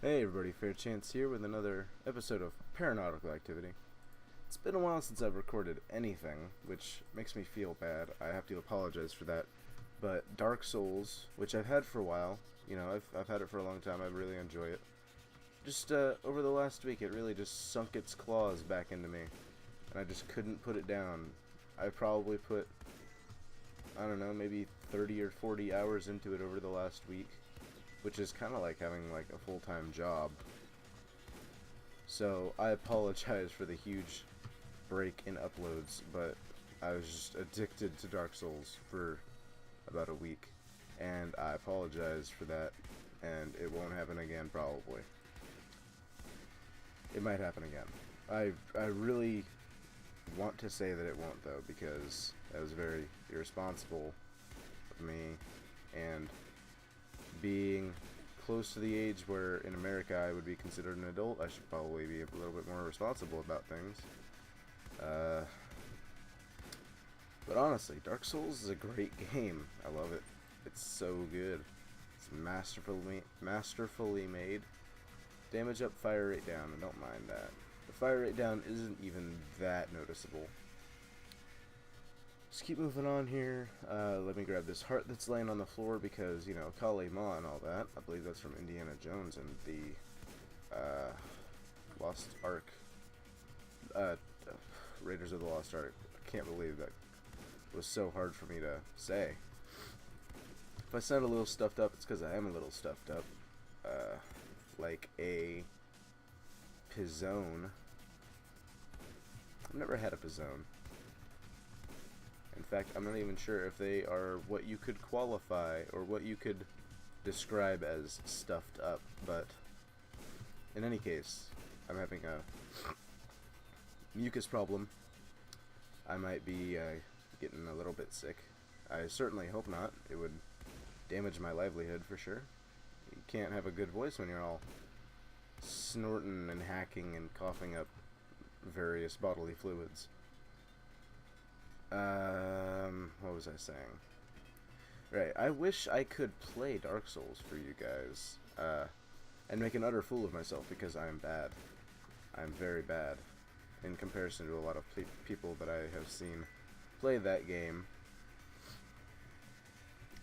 Hey everybody, TheFairChance here with another episode of Paranautical Activity. It's been a while since I've recorded anything, which makes me feel bad. I have to apologize for that. But Dark Souls, which I've had for a while, I've had it for a long time, I really enjoy it. Just over the last week, it really just sunk its claws back into me, and I just couldn't put it down. I probably put, I don't know, maybe 30 or 40 hours into it over the last week, which is kind of like having like a full-time job. So I apologize for the huge break in uploads, but I was just addicted to Dark Souls for about a week, and I apologize for that, and it won't happen again probably. It might happen again. I really want to say that it won't though, because that was very irresponsible of me, and being close to the age where in America I would be considered an adult, I should probably be a little bit more responsible about things. But honestly, Dark Souls is a great game. I love it. It's so good. It's masterfully made. Damage up, fire rate down. I don't mind that. The fire rate down isn't even that noticeable. Just keep moving on here. Let me grab this heart that's laying on the floor because, Kali Ma and all that. I believe that's from Indiana Jones and the Lost Ark. Raiders of the Lost Ark. I can't believe that was so hard for me to say. If I sound a little stuffed up, it's because I am a little stuffed up. Like a pizzone. I've never had a pizzone. In fact, I'm not even sure if they are what you could qualify or what you could describe as stuffed up, but in any case, I'm having a mucus problem. I might be getting a little bit sick. I certainly hope not. It would damage my livelihood for sure. You can't have a good voice when you're all snorting and hacking and coughing up various bodily fluids. What was I saying? Right, I wish I could play Dark Souls for you guys, and make an utter fool of myself because I am bad. I'm very bad in comparison to a lot of people that I have seen play that game.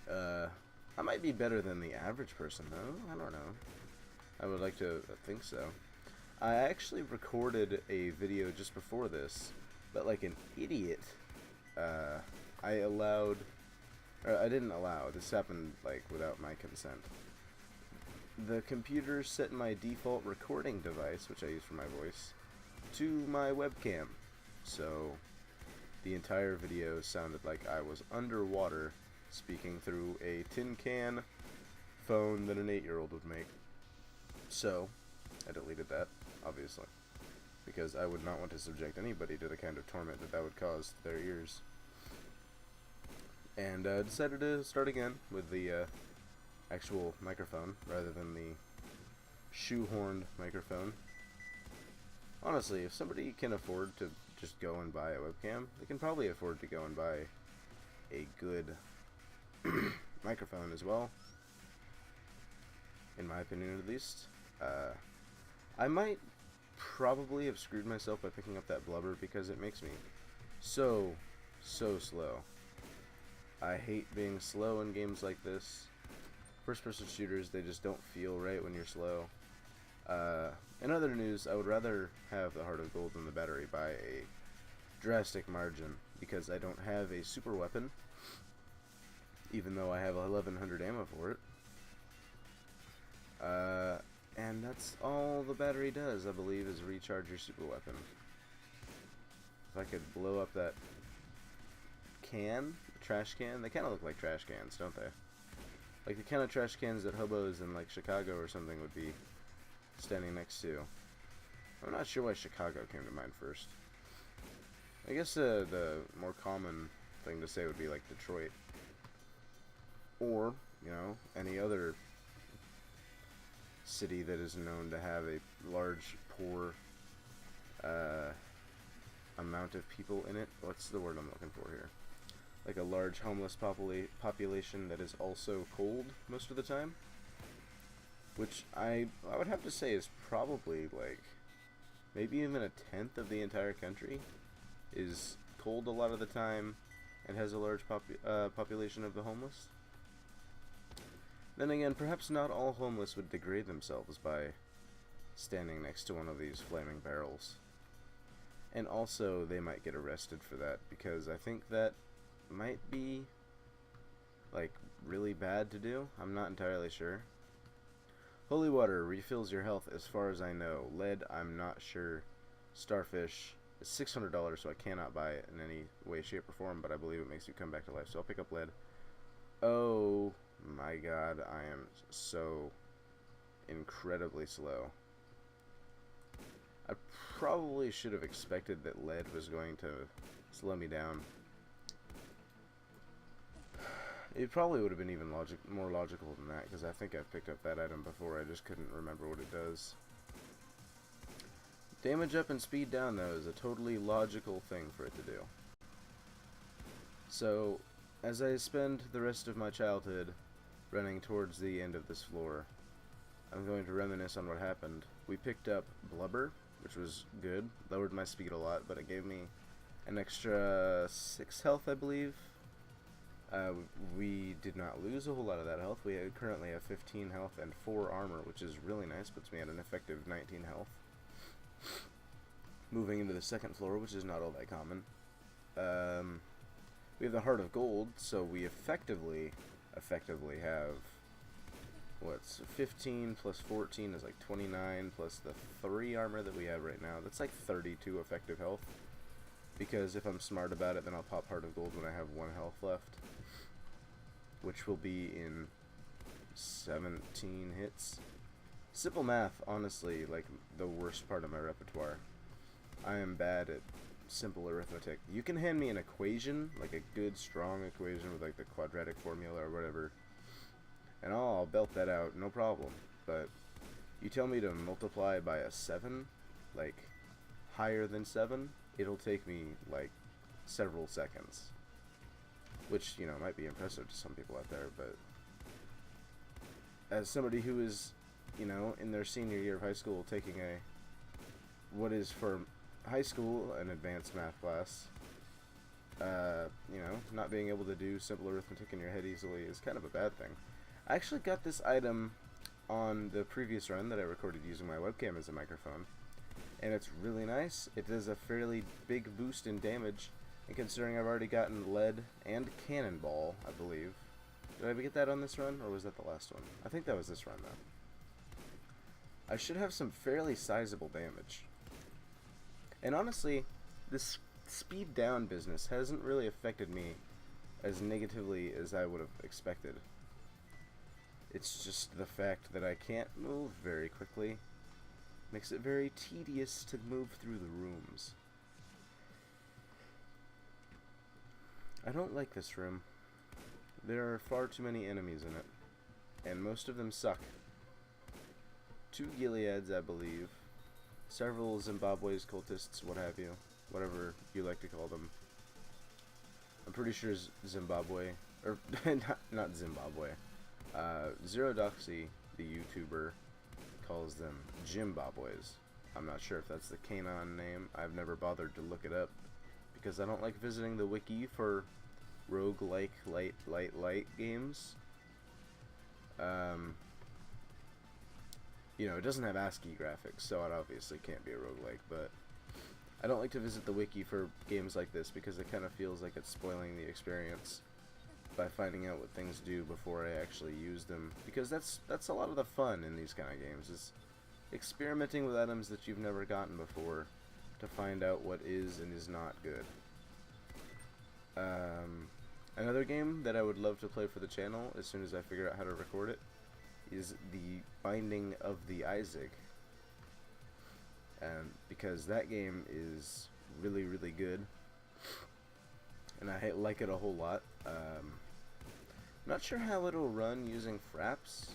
I might be better than the average person, though. I don't know. I would like to think so. I actually recorded a video just before this, but like an idiot, I didn't allow, this happened like without my consent. The computer set my default recording device, which I use for my voice, to my webcam. So the entire video sounded like I was underwater speaking through a tin can phone that an 8-year-old would make. So I deleted that, obviously, because I would not want to subject anybody to the kind of torment that would cause to their ears. And decided to start again with the actual microphone rather than the shoehorned microphone. Honestly, if somebody can afford to just go and buy a webcam, they can probably afford to go and buy a good microphone as well. In my opinion, at least. I might probably have screwed myself by picking up that blubber because it makes me so slow. I hate being slow in games like this. First-person shooters, they just don't feel right when you're slow. In other news, I would rather have the Heart of Gold than the battery by a drastic margin because I don't have a super weapon, even though I have 1100 ammo for it. And that's all the battery does, I believe, is recharge your super weapon. If I could blow up that can, the trash can, they kind of look like trash cans, don't they? Like the kind of trash cans that hobos in like Chicago or something would be standing next to. I'm not sure why Chicago came to mind first. I guess the more common thing to say would be like Detroit. Or, any other city that is known to have a large, poor amount of people in it. What's the word I'm looking for here? Like a large homeless population that is also cold most of the time. which I would have to say is probably like maybe even a tenth of the entire country, is cold a lot of the time and has a large population of the homeless. Then again, perhaps not all homeless would degrade themselves by standing next to one of these flaming barrels. And also, they might get arrested for that, because I think that might be, like, really bad to do. I'm not entirely sure. Holy water refills your health as far as I know. Lead, I'm not sure. Starfish is $600, so I cannot buy it in any way, shape, or form, but I believe it makes you come back to life, so I'll pick up lead. Oh my god, I am so incredibly slow. I probably should have expected that lead was going to slow me down. It probably would have been even more logical than that, because I think I've picked up that item before, I just couldn't remember what it does. Damage up and speed down, though, is a totally logical thing for it to do. So, as I spend the rest of my childhood running towards the end of this floor, I'm going to reminisce on what happened. We picked up blubber, which was good, lowered my speed a lot, but it gave me an extra 6 health, I believe. We did not lose a whole lot of that health. We currently have 15 health and 4 armor, which is really nice, puts me at an effective 19 health. Moving into the second floor, which is not all that common. We have the Heart of Gold, so we effectively have, what's 15 plus 14 is like 29, plus the 3 armor that we have right now. That's like 32 effective health. Because if I'm smart about it, then I'll pop Heart of Gold when I have 1 health left, which will be in 17 hits. Simple math, honestly, like the worst part of my repertoire. I am bad at simple arithmetic. You can hand me an equation, like a good, strong equation with like the quadratic formula or whatever, and I'll belt that out, no problem. But you tell me to multiply by a 7, like higher than 7, it'll take me like several seconds. Which, you know, might be impressive to some people out there, but as somebody who is, you know, in their senior year of high school taking what is for high school an advanced math class, you know, not being able to do simple arithmetic in your head easily is kind of a bad thing. I actually got this item on the previous run that I recorded using my webcam as a microphone, and it's really nice. It does a fairly big boost in damage, and considering I've already gotten lead and cannonball, I believe. Did I get that on this run, or was that the last one? I think that was this run, though. I should have some fairly sizable damage. And honestly, this speed down business hasn't really affected me as negatively as I would have expected. It's just the fact that I can't move very quickly makes it very tedious to move through the rooms. I don't like this room. There are far too many enemies in it, and most of them suck. 2 Gileads, I believe. Several Zimbabwe's, cultists, what have you. Whatever you like to call them. I'm pretty sure Zimbabwe, or not Zimbabwe. Zerodoxy, the YouTuber, calls them Jimbabwe's. I'm not sure if that's the Canon name. I've never bothered to look it up because I don't like visiting the wiki for roguelike light games. You know, it doesn't have ASCII graphics, so it obviously can't be a roguelike, but I don't like to visit the wiki for games like this because it kind of feels like it's spoiling the experience by finding out what things do before I actually use them, because that's a lot of the fun in these kind of games, is experimenting with items that you've never gotten before to find out what is and is not good. Another game that I would love to play for the channel as soon as I figure out how to record it is The Binding of the Isaac, because that game is really, really good, and I like it a whole lot. Not sure how it'll run using fraps,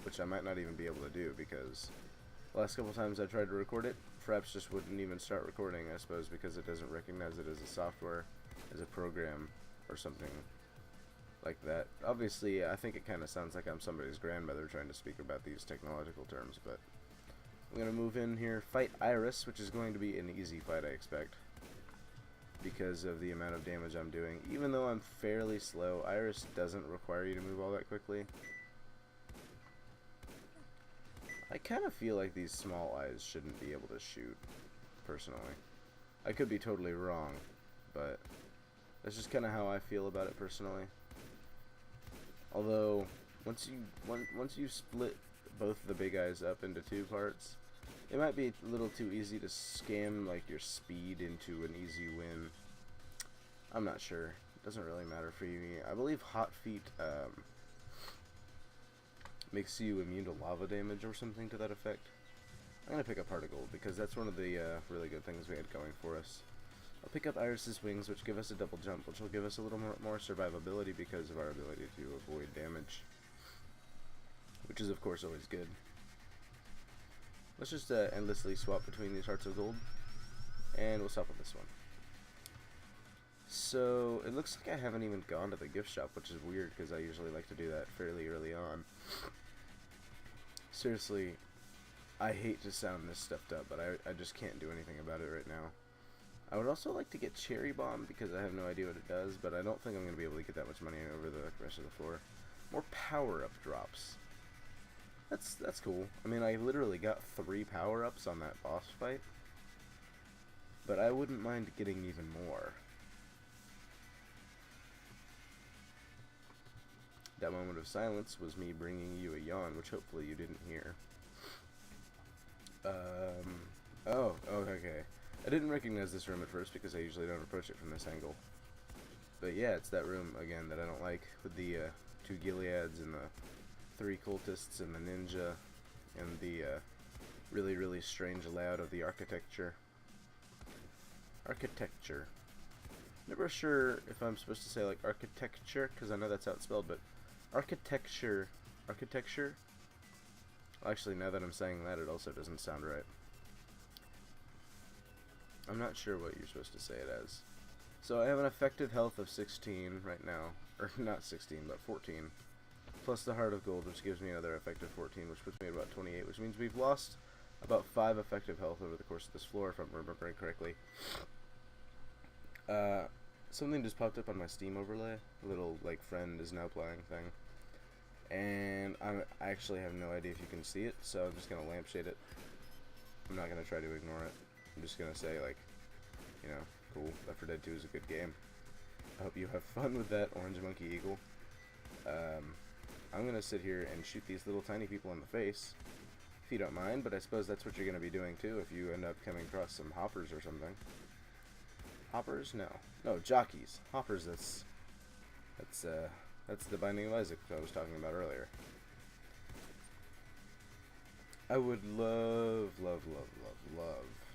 which I might not even be able to do, because the last couple times I tried to record it, fraps just wouldn't even start recording, I suppose, because it doesn't recognize it as a software, as a program, or something. like that. Obviously, I think it kind of sounds like I'm somebody's grandmother trying to speak about these technological terms, but I'm going to move in here, fight Iris, which is going to be an easy fight, I expect, because of the amount of damage I'm doing. Even though I'm fairly slow, Iris doesn't require you to move all that quickly. I kind of feel like these small eyes shouldn't be able to shoot, personally. I could be totally wrong, but that's just kind of how I feel about it personally. Although, once you split both the big eyes up into two parts, it might be a little too easy to scam like your speed into an easy win. I'm not sure. It doesn't really matter for you. I believe Hot Feet makes you immune to lava damage or something to that effect. I'm going to pick up Heart of Gold because that's one of the really good things we had going for us. I'll pick up Iris's Wings, which give us a double jump, which will give us a little more survivability because of our ability to avoid damage, which is of course always good. Let's just endlessly swap between these Hearts of Gold, and we'll stop with this one. So, it looks like I haven't even gone to the gift shop, which is weird because I usually like to do that fairly early on. Seriously, I hate to sound this stuffed up, but I just can't do anything about it right now. I would also like to get Cherry Bomb because I have no idea what it does, but I don't think I'm going to be able to get that much money over the rest of the floor. More Power-Up drops. That's cool. I mean, I literally got 3 power-ups on that boss fight, but I wouldn't mind getting even more. That moment of silence was me bringing you a yawn, which hopefully you didn't hear. Oh, okay. I didn't recognize this room at first because I usually don't approach it from this angle. But yeah, it's that room, again, that I don't like, with the 2 Gileads and the 3 cultists and the ninja and the really, really strange layout of the architecture. Never sure if I'm supposed to say, like, architecture, because I know that's how it's spelled, but architecture. Actually, now that I'm saying that, it also doesn't sound right. I'm not sure what you're supposed to say it as. So I have an effective health of 16 right now. Or not 16, but 14. Plus the Heart of Gold, which gives me another effective 14, which puts me at about 28, which means we've lost about 5 effective health over the course of this floor, if I'm remembering correctly. Something just popped up on my Steam overlay. A little, like, friend is now playing thing. And I actually have no idea if you can see it, so I'm just going to lampshade it. I'm not going to try to ignore it. I'm just going to say, like, you know, cool, Left 4 Dead 2 is a good game. I hope you have fun with that, Orange Monkey Eagle. I'm going to sit here and shoot these little tiny people in the face, if you don't mind, but I suppose that's what you're going to be doing too if you end up coming across some hoppers or something. Hoppers? No, jockeys. Hoppers, that's the Binding of Isaac that I was talking about earlier. I would love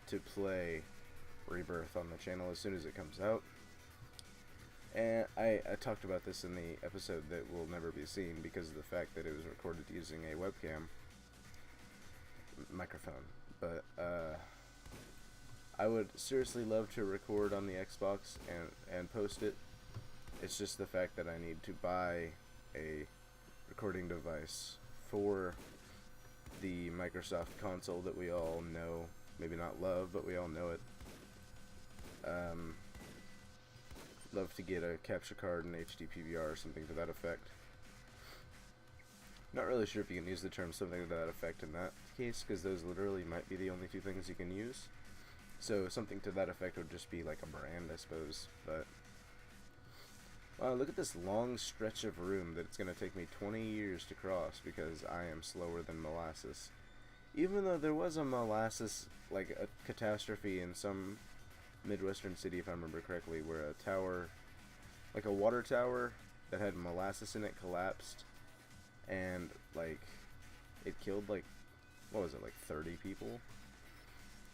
to play Rebirth on the channel as soon as it comes out. And I talked about this in the episode that will never be seen because of the fact that it was recorded using a webcam microphone. But I would seriously love to record on the Xbox and post it. It's just the fact that I need to buy a recording device for the Microsoft console that we all know, maybe not love, but we all know it. Love to get a capture card and HD PVR or something to that effect. Not really sure if you can use the term something to that effect in that case, because those literally might be the only 2 things you can use. So something to that effect would just be like a brand, I suppose. But wow, look at this long stretch of room that it's going to take me 20 years to cross because I am slower than molasses. Even though there was a molasses, like a catastrophe in some Midwestern city, if I remember correctly, where a tower, like a water tower that had molasses in it, collapsed, and like it killed like, what was it, like 30 people?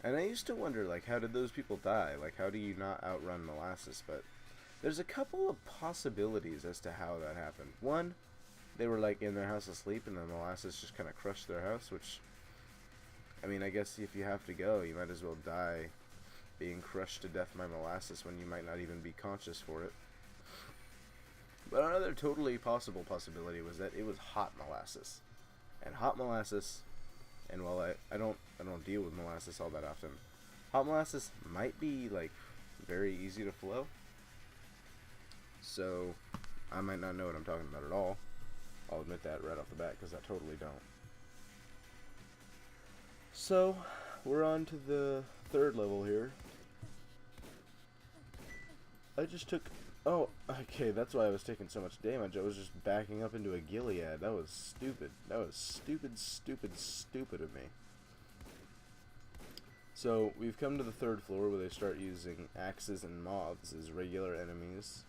And I used to wonder, like, how did those people die? Like, how do you not outrun molasses? But there's a couple of possibilities as to how that happened. One, they were like in their house asleep and the molasses just kind of crushed their house, which, I mean, I guess if you have to go, you might as well die being crushed to death by molasses when you might not even be conscious for it. But another totally possible possibility was that it was hot molasses. And hot molasses, and while I don't deal with molasses all that often, hot molasses might be like very easy to flow. So I might not know what I'm talking about at all. I'll admit that right off the bat, because I totally don't. So we're on to the third level here. I just took... Oh, okay, that's why I was taking so much damage. I was just backing up into a Gilead. That was stupid. That was stupid, stupid, stupid of me. So, we've come to the third floor where they start using axes and moths as regular enemies.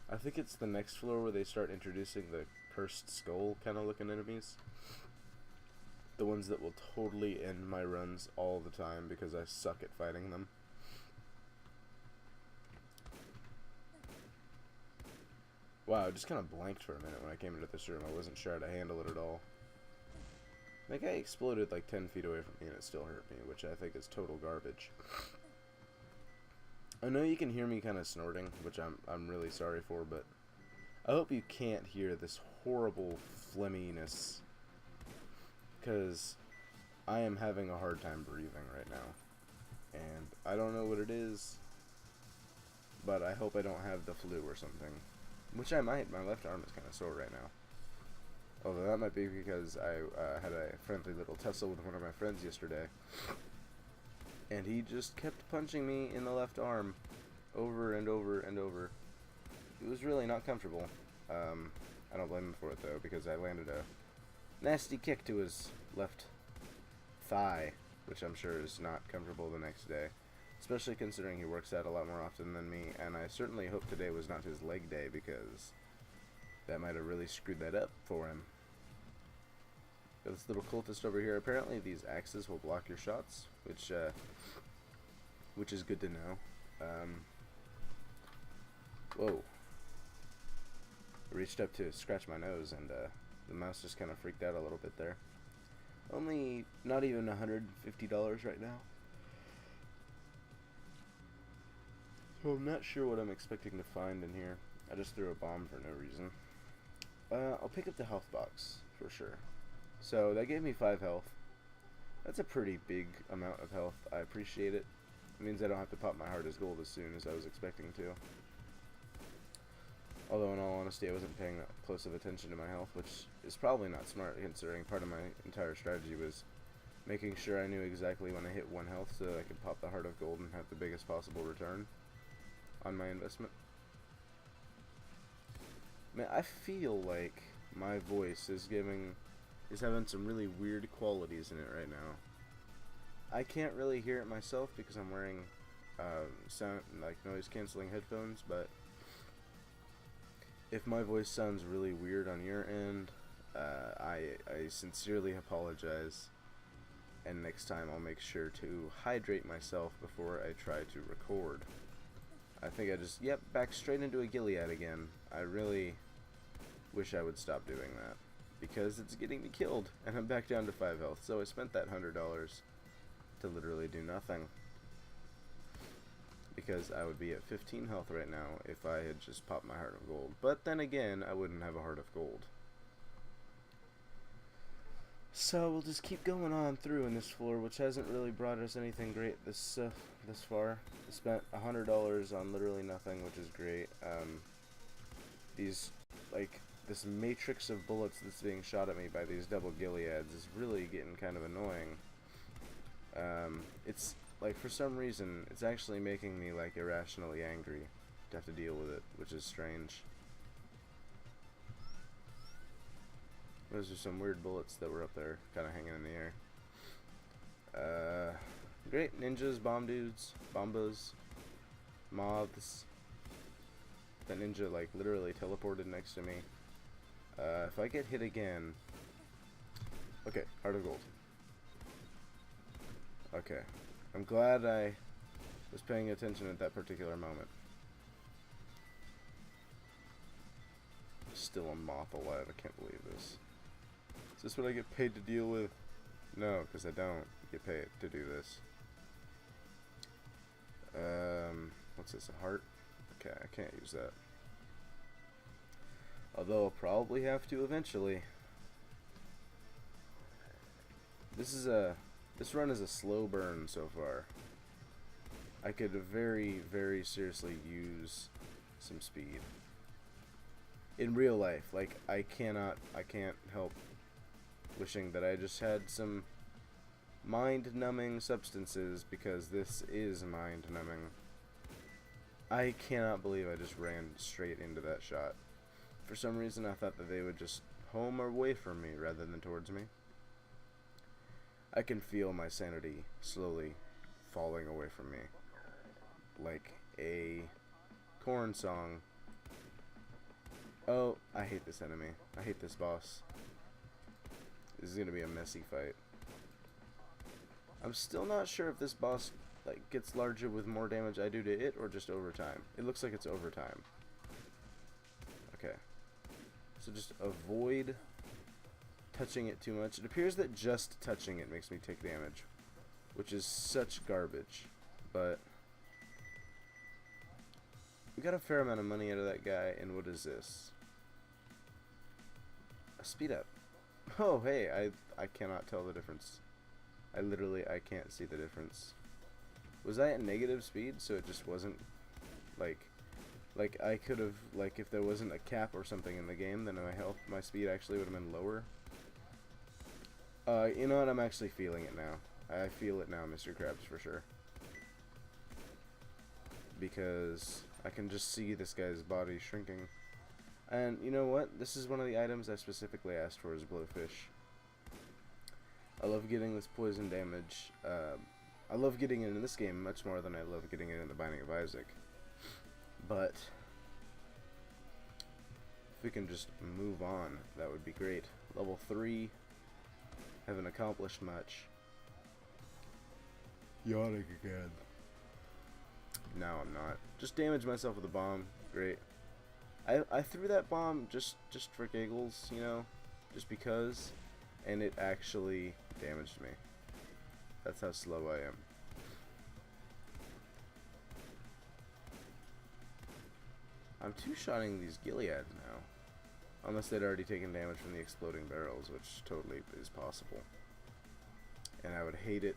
I think it's the next floor where they start introducing the cursed skull kind of looking enemies. The ones that will totally end my runs all the time because I suck at fighting them. Wow, I just kind of blanked for a minute when I came into this room. I wasn't sure how to handle it at all. That guy exploded like 10 feet away from me and it still hurt me, which I think is total garbage. I know you can hear me kind of snorting, which I'm really sorry for, but I hope you can't hear this horrible phlegminess, because I am having a hard time breathing right now. And I don't know what it is, but I hope I don't have the flu or something. Which I might. My left arm is kind of sore right now. Although that might be because I had a friendly little tussle with one of my friends yesterday. And he just kept punching me in the left arm over and over and over. It was really not comfortable. I don't blame him for it though, because I landed a nasty kick to his left thigh, which I'm sure is not comfortable the next day. Especially considering he works out a lot more often than me, and I certainly hope today was not his leg day, because that might have really screwed that up for him. Got this little cultist over here. Apparently these axes will block your shots, which is good to know. Whoa. I reached up to scratch my nose, and the mouse just kind of freaked out a little bit there. Only not even $150 right now. So I'm not sure what I'm expecting to find in here. I just threw a bomb for no reason. I'll pick up the health box, for sure. So that gave me 5 health. That's a pretty big amount of health. I appreciate it. It means I don't have to pop my heart as gold as soon as I was expecting to. Although in all honesty I wasn't paying that close of attention to my health, which is probably not smart considering part of my entire strategy was making sure I knew exactly when I hit 1 health so that I could pop the heart of gold and have the biggest possible return on my investment. Man, I feel like my voice is having some really weird qualities in it right now. I can't really hear it myself because I'm wearing noise canceling headphones, but if my voice sounds really weird on your end, I sincerely apologize, and next time I'll make sure to hydrate myself before I try to record. I think I just, back straight into a Gilead again. I really wish I would stop doing that, because it's getting me killed, and I'm back down to 5 health, so I spent that $100 to literally do nothing. Because I would be at 15 health right now if I had just popped my heart of gold. But then again, I wouldn't have a heart of gold. So we'll just keep going on through in this floor, which hasn't really brought us anything great this far. I spent $100 on literally nothing, which is great. This matrix of bullets that's being shot at me by these double Gileads is really getting kind of annoying. It's like, for some reason, it's actually making me like irrationally angry to have to deal with it, which is strange. Those are some weird bullets that were up there, kind of hanging in the air. Great. Ninjas, bomb dudes, bombas, moths. That ninja, like, literally teleported next to me. If I get hit again... Okay, heart of gold. Okay. I'm glad I was paying attention at that particular moment. Still a moth alive, I can't believe this. Is this what I get paid to deal with? No, because I don't get paid to do this. What's this, a heart? Okay, I can't use that. Although I'll probably have to eventually. This run is a slow burn so far. I could very, very seriously use some speed. In real life, like, I can't help wishing that I just had some mind-numbing substances, because this is mind-numbing. I cannot believe I just ran straight into that shot. For some reason, I thought that they would just home away from me rather than towards me. I can feel my sanity slowly falling away from me, like a corn song. Oh, I hate this enemy. I hate this boss. This is gonna be a messy fight. I'm still not sure if this boss like gets larger with more damage I do to it or just over time. It looks like it's over time. Okay. So just avoid touching it too much. It appears that just touching it makes me take damage, which is such garbage. But we got a fair amount of money out of that guy, and what is this? A speed up. Oh, hey, I cannot tell the difference. I can't see the difference. Was I at negative speed, so it just wasn't, like I could have, like, if there wasn't a cap or something in the game, then my speed actually would have been lower. You know what, I'm actually feeling it now. I feel it now, Mr. Krabs, for sure. Because I can just see this guy's body shrinking. And you know what? This is one of the items I specifically asked for, is blowfish. I love getting this poison damage. I love getting it in this game much more than I love getting it in the Binding of Isaac. But if we can just move on, that would be great. Level 3. Haven't accomplished much. Yawning again. No, I'm not. Just damaged myself with a bomb. Great. I threw that bomb just for giggles, you know, just because, and it actually damaged me. That's how slow I am. I'm two-shotting these Gileads now. Unless they'd already taken damage from the exploding barrels, which totally is possible. And I would hate it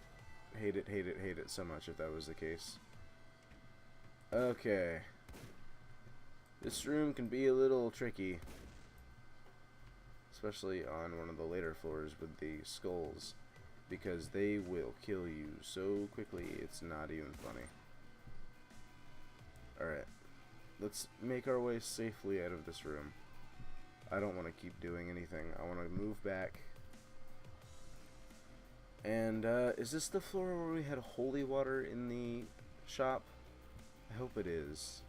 so much if that was the case. Okay. This room can be a little tricky. Especially on one of the later floors with the skulls. Because they will kill you so quickly, it's not even funny. Alright. Let's make our way safely out of this room. I don't want to keep doing anything. I want to move back. And, is this the floor where we had holy water in the shop? I hope it is.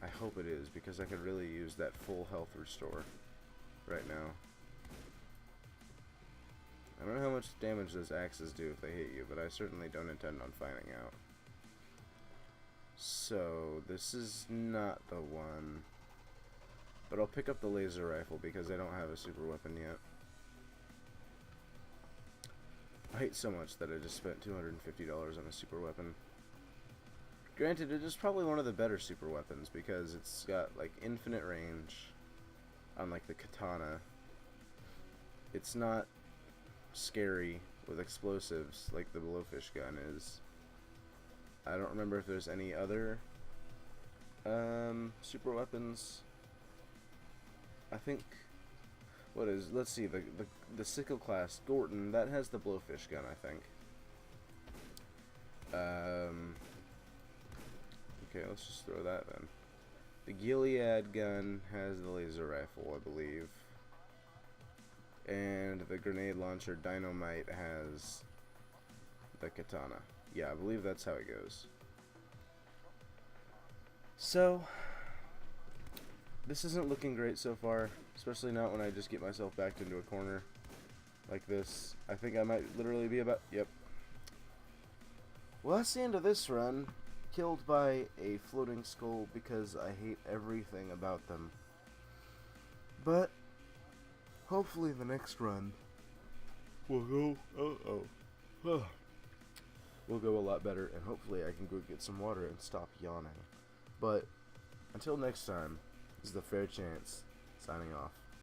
I hope it is, because I could really use that full health restore right now. I don't know how much damage those axes do if they hit you, but I certainly don't intend on finding out. So, this is not the one. But I'll pick up the laser rifle because I don't have a super weapon yet. I hate so much that I just spent $250 on a super weapon. Granted, it is probably one of the better super weapons because it's got like infinite range, unlike the katana. It's not scary with explosives like the blowfish gun is. I don't remember if there's any other super weapons. I think, what is, let's see, the sickle class Gorton, that has the blowfish gun, I think. Okay, let's just throw that then. The Gilead gun has the laser rifle, I believe. And the grenade launcher Dynamite has the katana. Yeah, I believe that's how it goes. So, this isn't looking great so far, especially not when I just get myself backed into a corner like this. I think I might literally be about, yep. Well, that's the end of this run. Killed by a floating skull because I hate everything about them. But hopefully the next run will go, will go a lot better, and hopefully I can go get some water and stop yawning. But until next time, This is TheFairChance signing off.